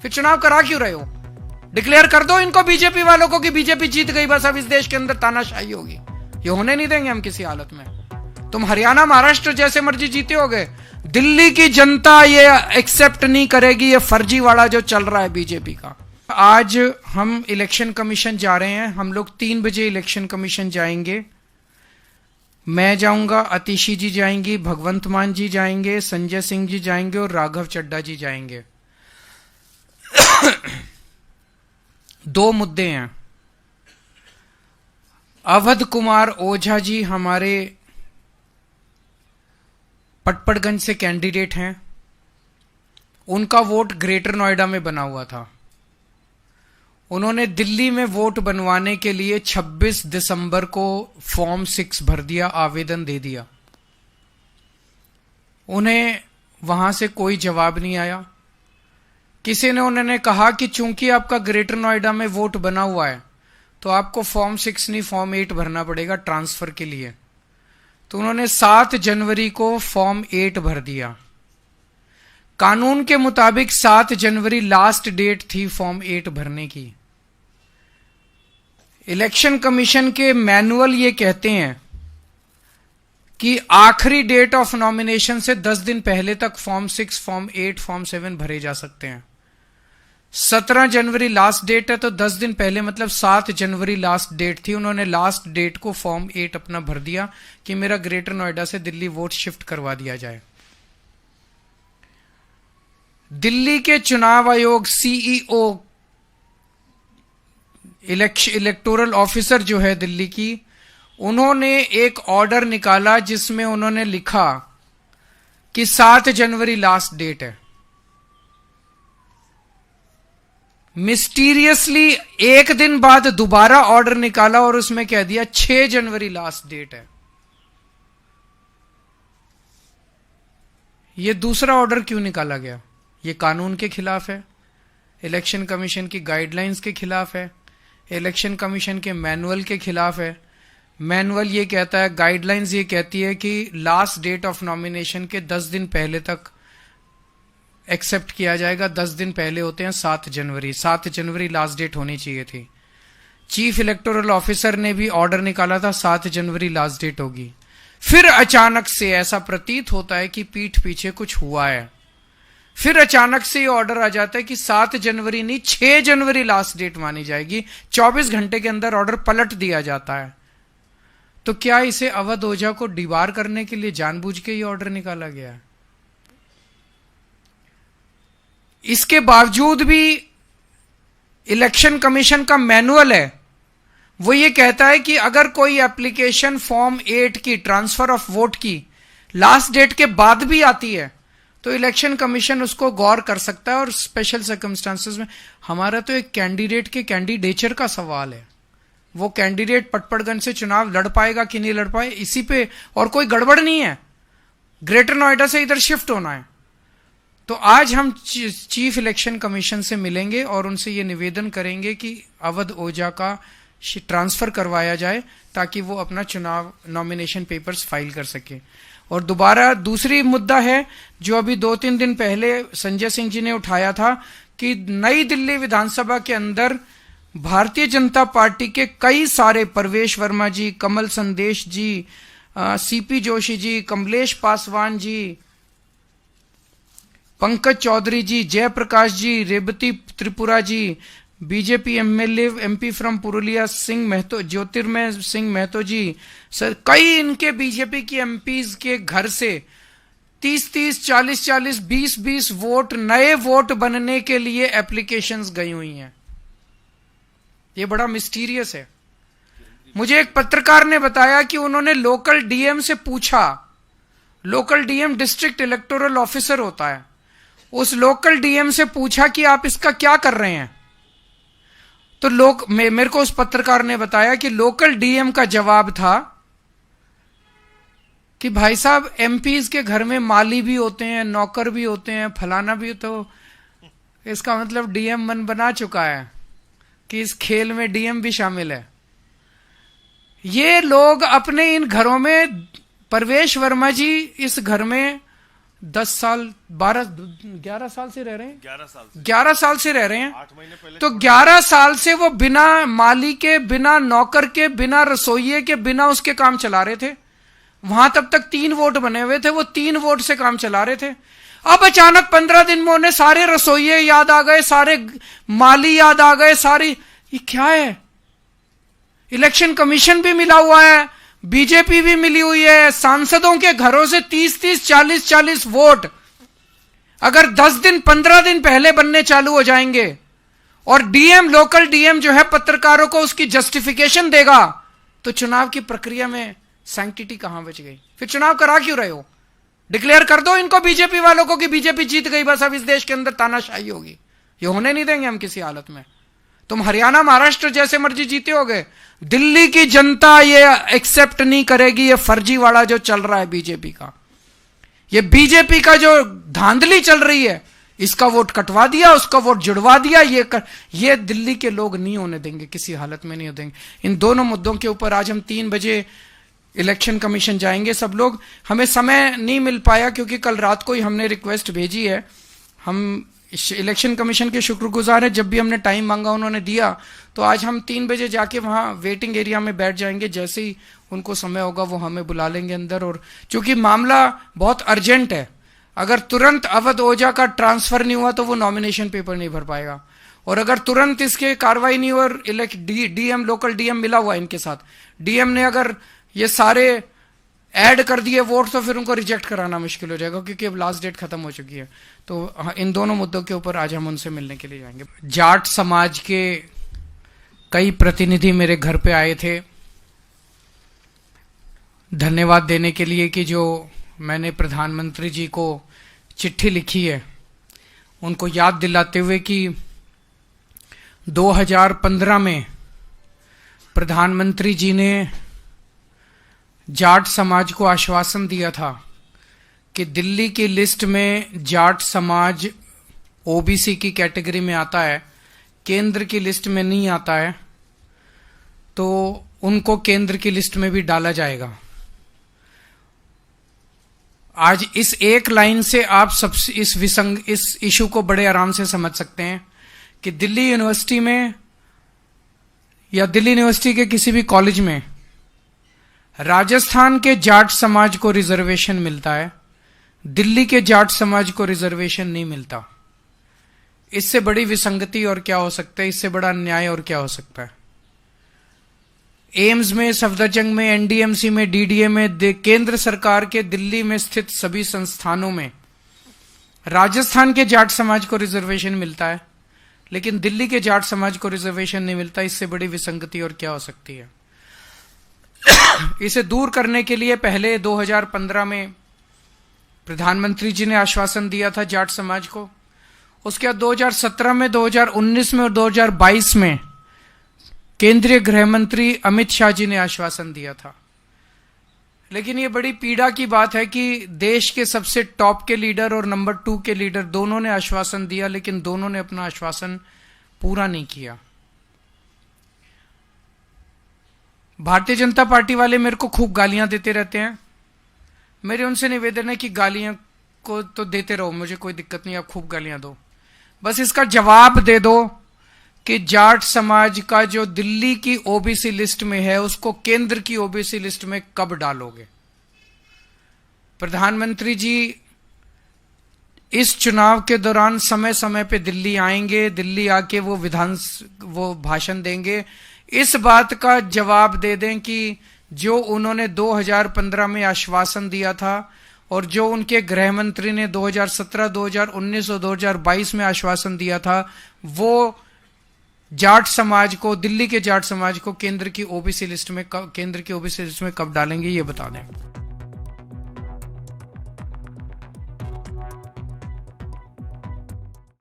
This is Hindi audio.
फिर चुनाव करा क्यों रहे हो? डिक्लेयर कर दो इनको, बीजेपी वालों को, कि बीजेपी जीत गई, बस अब इस देश के अंदर तानाशाही होगी। ये होने नहीं देंगे हम किसी हालत में। तुम हरियाणा महाराष्ट्र जैसे मर्जी जीते होगे, दिल्ली की जनता ये एक्सेप्ट नहीं करेगी, ये फर्जीवाड़ा जो चल रहा है बीजेपी का। आज हम इलेक्शन कमीशन जा रहे हैं, हम लोग 3 बजे इलेक्शन कमीशन जाएंगे। मैं जाऊंगा, अतिशी जी जाएंगी, भगवंत मान जी जाएंगे, संजय सिंह जी जाएंगे और राघव चड्ढा जी जाएंगे। 2 मुद्दे हैं। अवध कुमार ओझा जी हमारे पटपड़गंज से कैंडिडेट हैं, उनका वोट ग्रेटर नोएडा में बना हुआ था। उन्होंने दिल्ली में वोट बनवाने के लिए 26 दिसंबर को फॉर्म 6 भर दिया, आवेदन दे दिया। उन्हें वहां से कोई जवाब नहीं आया। किसी ने उन्होंने कहा कि चूंकि आपका ग्रेटर नोएडा में वोट बना हुआ है तो आपको फॉर्म 6 नहीं फॉर्म 8 भरना पड़ेगा ट्रांसफर के लिए। तो उन्होंने 7 जनवरी को फॉर्म 8 भर दिया। कानून के मुताबिक 7 जनवरी लास्ट डेट थी फॉर्म 8 भरने की। इलेक्शन कमीशन के मैनुअल ये कहते हैं कि आखिरी डेट ऑफ नॉमिनेशन से 10 दिन पहले तक फॉर्म 6, फॉर्म 8, फॉर्म 7 भरे जा सकते हैं। 17 जनवरी लास्ट डेट है, तो 10 दिन पहले मतलब 7 जनवरी लास्ट डेट थी। उन्होंने लास्ट डेट को फॉर्म 8 अपना भर दिया कि मेरा ग्रेटर नोएडा से दिल्ली वोट शिफ्ट करवा दिया जाए। दिल्ली के चुनाव आयोग सीईओ, इलेक्टोरल ऑफिसर जो है दिल्ली की, उन्होंने एक ऑर्डर निकाला जिसमें उन्होंने लिखा कि 7 जनवरी लास्ट डेट है। मिस्टीरियसली एक दिन बाद दोबारा ऑर्डर निकाला और उसमें कह दिया 6 जनवरी लास्ट डेट है। यह दूसरा ऑर्डर क्यों निकाला गया? ये कानून के खिलाफ है, इलेक्शन कमीशन की गाइडलाइंस के खिलाफ है, इलेक्शन कमीशन के मैनुअल के खिलाफ है। मैनुअल ये कहता है, गाइडलाइंस ये कहती है कि लास्ट डेट ऑफ नॉमिनेशन के 10 दिन पहले तक एक्सेप्ट किया जाएगा। 10 दिन पहले होते हैं 7 जनवरी। 7 जनवरी लास्ट डेट होनी चाहिए थी। चीफ इलेक्टोरल ऑफिसर ने भी ऑर्डर निकाला था 7 जनवरी लास्ट डेट होगी। फिर अचानक से ऐसा प्रतीत होता है कि पीठ पीछे कुछ हुआ है। फिर अचानक से ये ऑर्डर आ जाता है कि 7 जनवरी नहीं 6 जनवरी लास्ट डेट मानी जाएगी। 24 घंटे के अंदर ऑर्डर पलट दिया जाता है। तो क्या इसे अवध ओझा को डिबार करने के लिए जानबूझ के ये ऑर्डर निकाला गया है? इसके बावजूद भी इलेक्शन कमीशन का मैनुअल है, वो ये कहता है कि अगर कोई एप्लीकेशन फॉर्म 8 की, ट्रांसफर ऑफ वोट की, लास्ट डेट के बाद भी आती है तो इलेक्शन कमीशन उसको गौर कर सकता है और स्पेशल सर्कमस्टांसेस में। हमारा तो एक कैंडिडेट के कैंडिडेचर का सवाल है। वो कैंडिडेट पटपड़गंज से चुनाव लड़ पाएगा कि नहीं लड़ पाए, इसी पे, और कोई गड़बड़ नहीं है। ग्रेटर नोएडा से इधर शिफ्ट होना है। तो आज हम चीफ इलेक्शन कमीशन से मिलेंगे और उनसे ये निवेदन करेंगे कि अवध ओझा का ट्रांसफर करवाया जाए ताकि वो अपना चुनाव नॉमिनेशन पेपर्स फाइल कर सके। और दोबारा दूसरी मुद्दा है जो अभी 2-3 दिन पहले संजय सिंह जी ने उठाया था कि नई दिल्ली विधानसभा के अंदर भारतीय जनता पार्टी के कई सारे, परवेश Verma ji, Kamal Sandesh ji, CP Joshi ji, Kamlesh Paswan ji, Pankaj Chaudhary ji, Jayprakash ji, Revati Tripura ji, BJP MLA MP from Purulia Singh Mahato, Jyotirmay Singh Mahato ji, sir कई इनके बीजेपी की एमपीज के घर से 30-30, 40-40, 20-20 वोट, नए वोट बनने के लिए एप्लीकेशंस गई हुई हैं। ये बड़ा मिस्टीरियस है। मुझे एक पत्रकार ने बताया कि उन्होंने लोकल डीएम से पूछा, local DM district electoral officer होता है, उस लोकल डीएम से पूछा कि आप इसका क्या कर रहे हैं। तो मेरे को उस पत्रकार ने बताया कि लोकल डीएम का जवाब था कि भाई साहब एमपीज के घर में माली भी होते हैं, नौकर भी होते हैं, फलाना भी, तो इसका मतलब डीएम मन बना चुका है कि इस खेल में डीएम भी शामिल है। ये लोग अपने इन घरों में, परवेश वर्मा जी इस घर में 10 साल 11 साल से रह रहे हैं, 11 साल से रह रहे हैं। 8 महीने पहले तो 11 साल से वो बिना माली के, बिना नौकर के, बिना रसोइये के, बिना उसके काम चला रहे थे। वहां तब तक 3 वोट बने हुए थे, वो 3 वोट से काम चला रहे थे। अब अचानक 15 दिन में उन्हें सारे रसोइये याद आ गए, सारे माली याद आ गए, सारी, ये क्या है? इलेक्शन कमीशन भी मिला हुआ है, बीजेपी भी मिली हुई है, सांसदों के घरों से 30-30, 40-40 वोट अगर 10 दिन 15 दिन पहले बनने चालू हो जाएंगे, और डीएम, लोकल डीएम जो है पत्रकारों को उसकी जस्टिफिकेशन देगा, तो चुनाव की प्रक्रिया में सैंक्टिटी कहां बच गई? फिर चुनाव करा क्यों रहे हो? डिक्लेयर कर दो इनको, बीजेपी वालों को, कि बीजेपी जीत गई, बस अब इस देश के अंदर तानाशाही होगी। ये होने नहीं देंगे हम किसी हालत में। तुम हरियाणा, महाराष्ट्र जैसे मर्जी जीते होगे, दिल्ली की जनता ये एक्सेप्ट नहीं करेगी। ये फर्जीवाड़ा जो चल रहा है बीजेपी का, ये बीजेपी का जो धांधली चल रही है, इसका वोट कटवा दिया, उसका वोट जुड़वा दिया, ये दिल्ली के लोग नहीं होने देंगे, किसी हालत में नहीं होने देंगे। इन दोनों मुद्दों के ऊपर आज हम 3 बजे इलेक्शन कमीशन जाएंगे सब लोग। हमें समय नहीं मिल पाया क्योंकि कल रात को ही हमने रिक्वेस्ट भेजी है। हम इलेक्शन कमीशन के शुक्रगुजार हैं, जब भी हमने टाइम मांगा उन्होंने दिया। तो आज हम 3 बजे जाके वहां वेटिंग एरिया में बैठ जाएंगे, जैसे ही उनको समय होगा वो हमें बुला लेंगे अंदर। और चूंकि मामला बहुत अर्जेंट है, अगर तुरंत अवध ओझा का ट्रांसफर नहीं हुआ तो वो नॉमिनेशन पेपर नहीं भर पाएगा, और अगर तुरंत इसके कार्रवाई नहीं हुई, और डीएम, लोकल डीएम मिला हुआ इनके साथ, डीएम ने अगर ये सारे ऐड कर दिए वोट, तो फिर उनको रिजेक्ट कराना मुश्किल हो जाएगा, क्योंकि अब लास्ट डेट खत्म हो चुकी है। तो इन दोनों मुद्दों के ऊपर आज हम उनसे मिलने के लिए जाएंगे। जाट समाज के कई प्रतिनिधि मेरे घर पे आए थे धन्यवाद देने के लिए कि जो मैंने प्रधानमंत्री जी को चिट्ठी लिखी है, उनको याद दिलाते हुए कि 2015 में प्रधानमंत्री जी ने जाट समाज को आश्वासन दिया था कि दिल्ली की लिस्ट में जाट समाज ओबीसी की कैटेगरी में आता है, केंद्र की लिस्ट में नहीं आता है, तो उनको केंद्र की लिस्ट में भी डाला जाएगा। आज इस एक लाइन से आप सब इस इशू को बड़े आराम से समझ सकते हैं कि दिल्ली यूनिवर्सिटी में या दिल्ली यूनिवर्सिटी के किसी भी कॉलेज में राजस्थान के जाट समाज को रिजर्वेशन मिलता है, दिल्ली के जाट समाज को रिजर्वेशन नहीं मिलता। इससे बड़ी विसंगति और क्या हो सकता है? इससे बड़ा अन्याय और क्या हो सकता है? एम्स में, सफदरजंग में, एनडीएमसी में, डीडीए में, केंद्र सरकार के दिल्ली में स्थित सभी संस्थानों में राजस्थान के जाट समाज को रिजर्वेशन मिलता है, लेकिन दिल्ली के जाट समाज को रिजर्वेशन नहीं मिलता। इससे बड़ी विसंगति और क्या हो सकती है? इसे दूर करने के लिए पहले 2015 में प्रधानमंत्री जी ने आश्वासन दिया था जाट समाज को। उसके बाद 2017 में, 2019 में और 2022 में केंद्रीय गृह मंत्री अमित शाह जी ने आश्वासन दिया था। लेकिन ये बड़ी पीड़ा की बात है कि देश के सबसे टॉप के लीडर और नंबर 2 के लीडर दोनों ने आश्वासन दिया, लेकिन दोनों ने अपना आश्वासन पूरा नहीं किया। भारतीय जनता पार्टी वाले मेरे को खूब गालियां देते रहते हैं। मेरे उनसे निवेदन है कि गालियां को तो देते रहो, मुझे कोई दिक्कत नहीं, आप खूब गालियां दो, बस इसका जवाब दे दो कि जाट समाज का जो दिल्ली की ओबीसी लिस्ट में है उसको केंद्र की ओबीसी लिस्ट में कब डालोगे? प्रधानमंत्री जी इस चुनाव के दौरान समय समय पे दिल्ली आएंगे, दिल्ली आके वो भाषण देंगे। इस बात का जवाब दे दें कि जो उन्होंने 2015 में आश्वासन दिया था और जो उनके गृह मंत्री ने 2017, 2019 और 2022 में आश्वासन दिया था, वो जाट समाज को, दिल्ली के जाट समाज को केंद्र की ओबीसी लिस्ट में कब डालेंगे, ये बता दें।